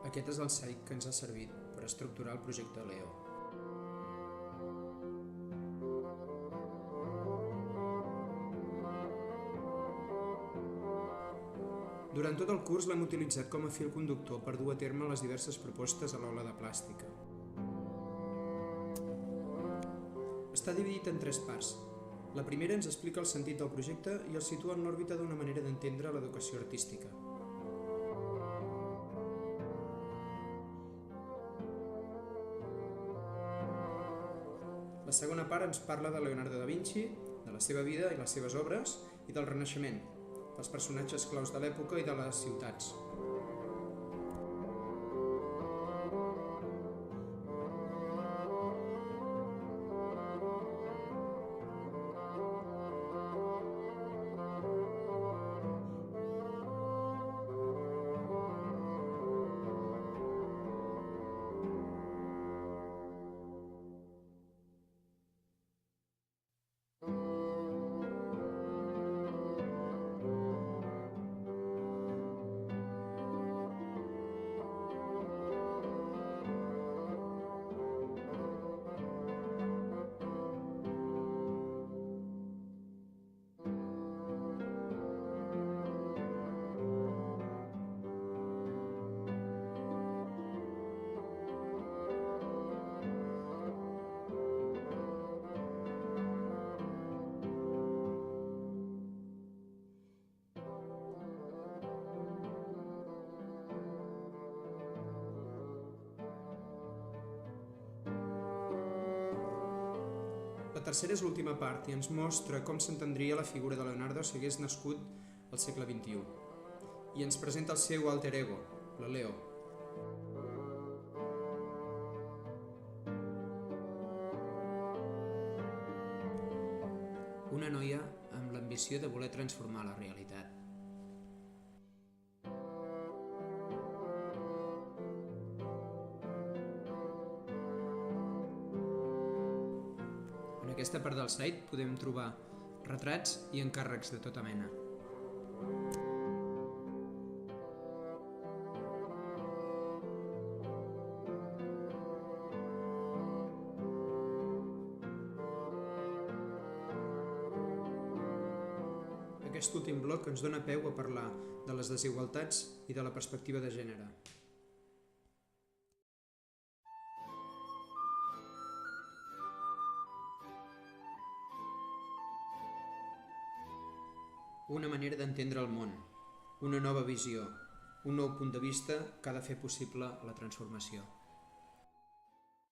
Aquest és el SAIC que ens ha servit per estructurar el projecte LEO. Durant tot el curs l'hem utilitzat com a fil conductor per dur a terme les diverses propostes a l'aula de plàstica. Està dividit en 3 parts. La primera ens explica el sentit del projecte i el situa en l'òrbita d'una manera d'entendre l'educació artística. La segona part ens parla de Leonardo da Vinci, de la seva vida i les seves obres, i del Renaixement, dels personatges claus de l'època i de les ciutats. La tercera és l'última part i ens mostra com s'entendria la figura de Leonardo si hagués nascut al segle XXI. I ens presenta el seu alter ego, la Leo. Una noia amb l'ambició de voler transformar la realitat. En aquesta part del site podem trobar retrats i encàrrecs de tota mena. Aquest últim bloc ens dona peu a parlar de les desigualtats i de la perspectiva de gènere. Una manera d'entendre el món, una nova visió, un nou punt de vista que ha de fer possible la transformació.